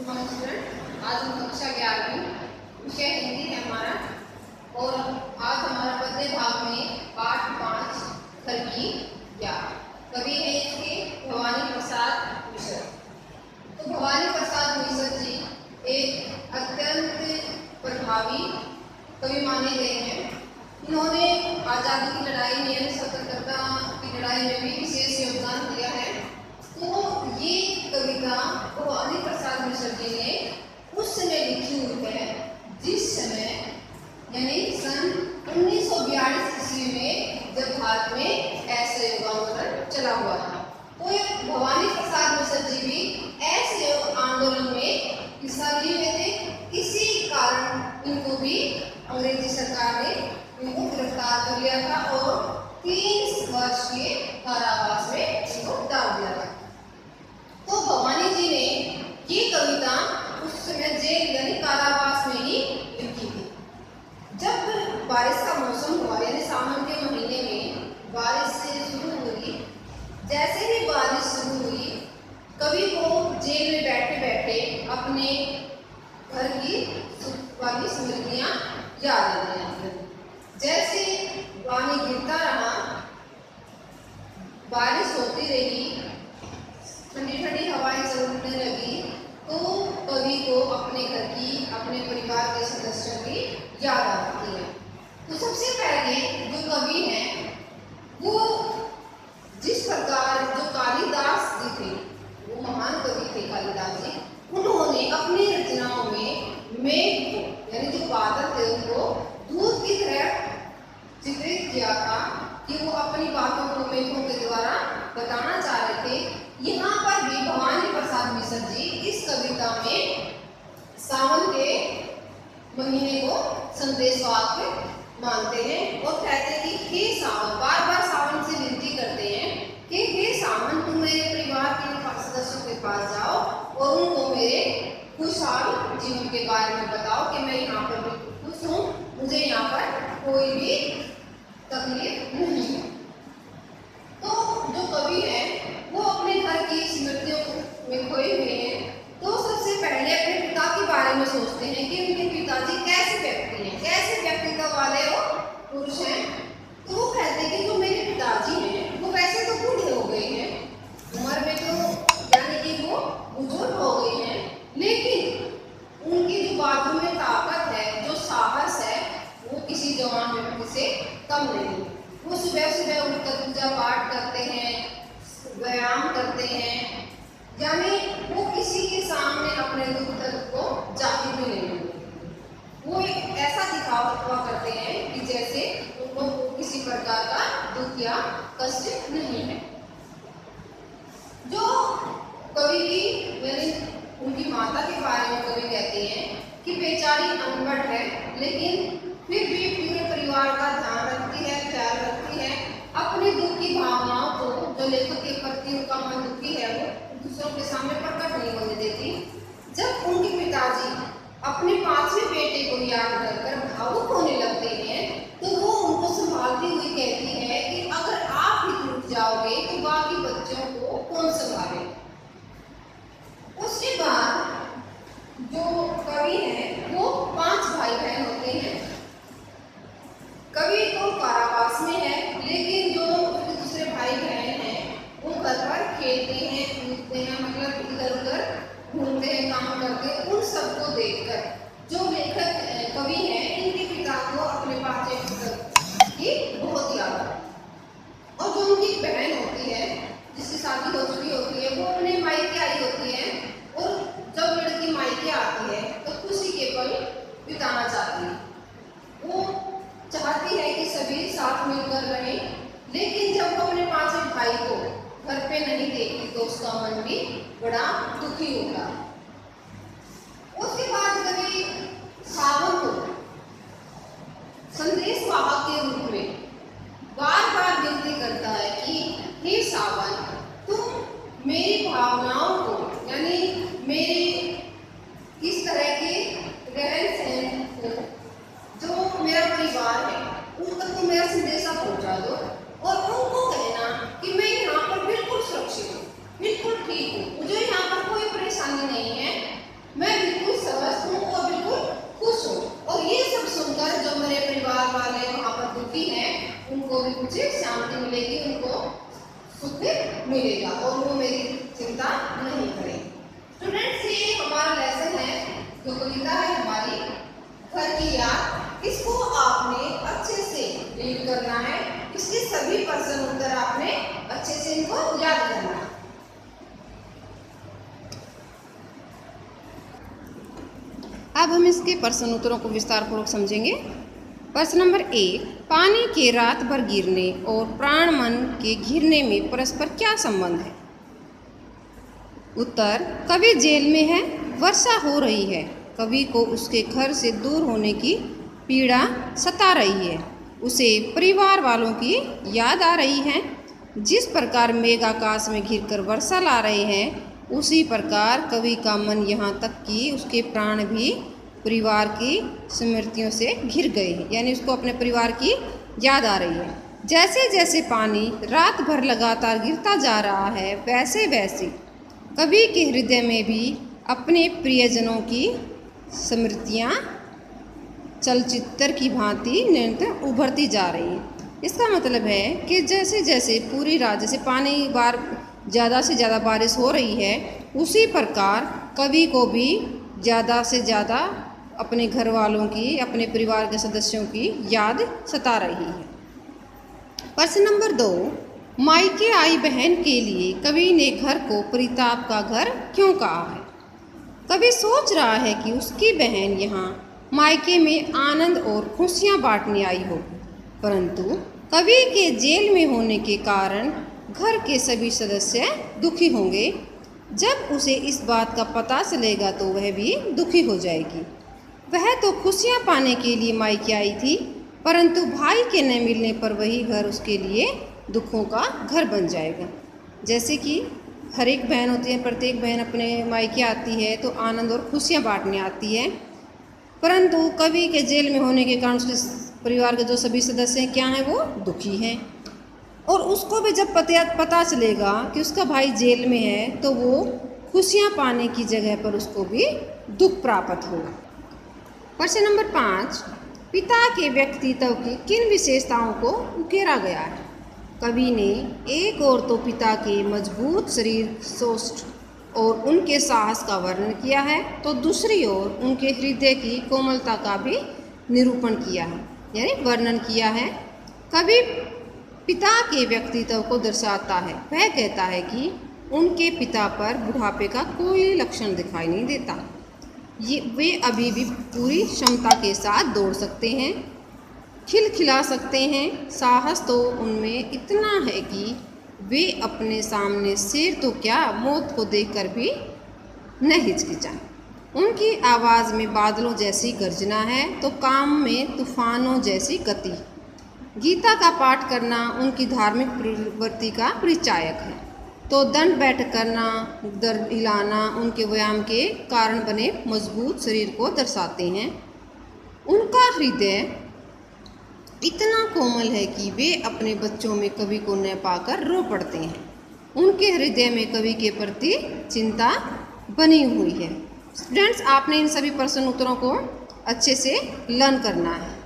नमस्कार स्टूडेंट, आज हम कक्षा 11वीं विषय हिंदी है हमारा। और आज हमारा पद्य भाग में पाठ 5 घर की याद। कवि है इसके भवानी प्रसाद मिश्र। तो भवानी प्रसाद मिश्र जी एक अत्यंत प्रभावी कवि माने गए हैं। इन्होंने आज़ादी की लड़ाई में यानी स्वतंत्रता की लड़ाई में भी विशेष योगदान दिया है। तो ये कविता भवानी प्रसाद मिश्र जी ने उस समय लिखी हुई है जिस समय यानी सन 1942 ईस्वी में जब भारत में असहयोग आंदोलन चला हुआ था। तो ये भवानी प्रसाद मिश्र जी भी असहयोग आंदोलन में हिस्सा लिए हुए थे। इसी कारण इनको भी अंग्रेजी सरकार ने इनको गिरफ्तार कर लिया था और 30 वर्ष के कारावास में इनको डाल दिया था। तो भवानी जी ने ये कविता उस समय जेल यानी कारावास में ही लिखी थी। जब बारिश का मौसम हुआ यानी सावन के महीने में बारिश शुरू हुई, जैसे ही बारिश शुरू हुई कवि को जेल में बैठे बैठे अपने घर की वाली स्मृतियाँ याद आने लगी। जैसे पानी गिरता रहा, बारिश होती रही, ठंडी ठंडी हवाएं चलने लगी, तो कवि को अपने घर की अपने परिवार के सदस्यों की याद आती है। तो सबसे पहले जो कवि हैं वो जिस प्रकार जो कालिदास जी थे, वो महान कवि थे कालिदास जी, उन्होंने अपनी रचनाओं में मेघ को यानी जो बादल थे उनको दूध की तरह चित्रित किया था कि वो अपनी बातों को मेघों के द्वारा बताना चाह रहे थे। यहाँ पर भी भवानी प्रसाद मिश्र जी इस कविता में सावन के महीने को संदेशवाक्य मानते हैं और कहते हैं कि हे सावन, बार बार सावन से विनती करते हैं कि हे सावन, तुम मेरे परिवार के सदस्यों के पास जाओ और उनको मेरे खुशहाल जीवन के बारे में बताओ कि मैं यहाँ पर भी खुश हूँ, मुझे यहाँ पर कोई भी तकलीफ नहीं है। तो जो कवि है वो अपने घर की स्मृतियों में खोए हुए हैं। तो सबसे पहले अपने पिता के बारे में सोचते हैं कि उनके पिताजी कैसे व्यक्ति हैं, कैसे व्यक्तित्व वाले वो पुरुष हैं। तो वो कहते हैं कि जो मेरे पिताजी हैं वो वैसे तो बूढ़े हो गए हैं, उम्र में तो यानी कि वो बुजुर्ग हो गए हैं, लेकिन उनकी जो बातों में ताकत है, जो साहस है, वो किसी जवान व्यक्ति से कम नहीं। वो सुबह सुबह उठकर पूजा पाठ करते हैं, व्यायाम करते हैं, यानी वो किसी के सामने अपने दुख दर्द को जाहिर भी नहीं करते। वो एक ऐसा दिखावा करते हैं कि जैसे उनको किसी प्रकार का दुख या कष्ट नहीं है। जो कवि की यानी उनकी माता के बारे में कवि कहते हैं कि बेचारी अनपढ़ है लेकिन फिर भी पूरे परिवार का ध्यान रखती है, ख्याल रखती है। अपने दुख की भावनाओं को जो लेखक के प्रति उनका मन दुखी है वो दूसरों के सामने प्रकट नहीं होने देती। जब उनके पिताजी अपने 5वें बेटे को याद कर भावुक होने लगते हैं तो वो उनको संभालती हुई कहती है कि अगर आप ही टूट जाओगे तो बाकी बच्चों को कौन संभाले। उसके बाद जो कवि है वो 5 भाई बहन होते हैं। कवि तो कारावास में है लेकिन जो दूसरे भाई बहन हैं वो घर पर खेलते हैं, कूदते हैं, मतलब इधर उधर घूमते हैं, काम करते हैं। उन सबको देखकर जो लेखक कवि हैं इनके पिता को अपने 5वें पुत्र की बहुत याद आती। और जो उनकी बहन होती है जिसकी शादी हो चुकी होती है वो अपने मायके आई होती है और जब लड़की मायके आती है तो खुशी के पल बिताना चाहती है। वो चाहती है कि सभी साथ मिलकर रहें, लेकिन जब वो अपने 5वें भाई को घर पे नहीं देखती तो उसका मन भी बड़ा दुखी होगा। उसके बाद कभी सावन को संदेश वाहक के रूप में बार बार विनती करता है कि हे सावन, तुम मेरी भावनाओं को यानी मेरे इस तरह के रहन सहन जो मेरा परिवार है उन तक तो मेरा संदेशा पहुंचा दो और उनको कहना कि मैं यहाँ पर बिल्कुल सुरक्षित हूँ, बिल्कुल ठीक हूँ, मुझे यहाँ पर कोई परेशानी नहीं है। मैं बिल्कुल स्वस्थ हूँ और बिल्कुल खुश हूँ। और ये सब सुनकर जो मेरे परिवार वाले वहाँ पर दुखी हैं, उनको भी कुछ शांति मिलेगी, उनको सुख मिलेगा और वो मेरी चिंता नहीं करेंगे। स्टूडेंट्स, ये हमारा लेसन है, जो कविता है हमारी घर की याद, इसको आपने अच्छे से रीड करना है। इसके सभी प्रश्न उत्तर आपने अच्छे से इनको याद करना है। अब हम इसके प्रश्न उत्तरों को विस्तार पूर्वक समझेंगे। प्रश्न नंबर 1, पानी के रात भर गिरने और प्राण मन के घिरने में परस्पर क्या संबंध है? उत्तर, कवि जेल में है, वर्षा हो रही है, कवि को उसके घर से दूर होने की पीड़ा सता रही है, उसे परिवार वालों की याद आ रही है। जिस प्रकार मेघ आकाश में घिरकर वर्षा ला रहे हैं, उसी प्रकार कवि का मन यहाँ तक कि उसके प्राण भी परिवार की स्मृतियों से घिर गए हैं, यानी उसको अपने परिवार की याद आ रही है। जैसे जैसे पानी रात भर लगातार गिरता जा रहा है, वैसे वैसे कवि के हृदय में भी अपने प्रियजनों की स्मृतियाँ चलचित्र की भांति निरंतर उभरती जा रही हैं। इसका मतलब है कि जैसे जैसे पूरी रात, जैसे पानी बार ज़्यादा से ज़्यादा बारिश हो रही है, उसी प्रकार कवि को भी ज़्यादा से ज़्यादा अपने घर वालों की, अपने परिवार के सदस्यों की याद सता रही है। प्रश्न नंबर 2, मायके आई बहन के लिए कवि ने घर को परिताप का घर क्यों कहा है? कवि सोच रहा है कि उसकी बहन यहाँ मायके में आनंद और खुशियाँ बांटने आई होगी, परंतु कवि के जेल में होने के कारण घर के सभी सदस्य दुखी होंगे। जब उसे इस बात का पता चलेगा तो वह भी दुखी हो जाएगी। वह तो खुशियाँ पाने के लिए मायके आई थी, परंतु भाई के न मिलने पर वही घर उसके लिए दुखों का घर बन जाएगा। जैसे कि हर एक बहन होती है, प्रत्येक बहन अपने मायके आती है तो आनंद और खुशियाँ बांटने आती है, परंतु कवि के जेल में होने के कारण उसके परिवार के जो सभी सदस्य हैं क्या हैं, वो दुखी हैं। और उसको भी जब पता चलेगा कि उसका भाई जेल में है तो वो खुशियाँ पाने की जगह पर उसको भी दुख प्राप्त होगा। प्रश्न नंबर 5, पिता के व्यक्तित्व की किन विशेषताओं को उकेरा गया है? कवि ने एक ओर तो पिता के मजबूत शरीर सोष्ठ और उनके साहस का वर्णन किया है, तो दूसरी ओर उनके हृदय की कोमलता का भी निरूपण किया है, यानी वर्णन किया है। कवि पिता के व्यक्तित्व को दर्शाता है। वह कहता है कि उनके पिता पर बुढ़ापे का कोई लक्षण दिखाई नहीं देता, वे अभी भी पूरी क्षमता के साथ दौड़ सकते हैं, खिलखिला सकते हैं। साहस तो उनमें इतना है कि वे अपने सामने शेर तो क्या, मौत को देखकर भी न हिचकिचाएं। उनकी आवाज़ में बादलों जैसी गर्जना है तो काम में तूफानों जैसी गति। गीता का पाठ करना उनकी धार्मिक प्रवृत्ति का परिचायक है, तो दंड बैठक करना, दर्द हिलाना उनके व्यायाम के कारण बने मजबूत शरीर को दर्शाते हैं। उनका हृदय इतना कोमल है कि वे अपने बच्चों में कवि को न पाकर रो पड़ते हैं। उनके हृदय में कवि के प्रति चिंता बनी हुई है। स्टूडेंट्स, आपने इन सभी प्रश्न उत्तरों को अच्छे से लर्न करना है।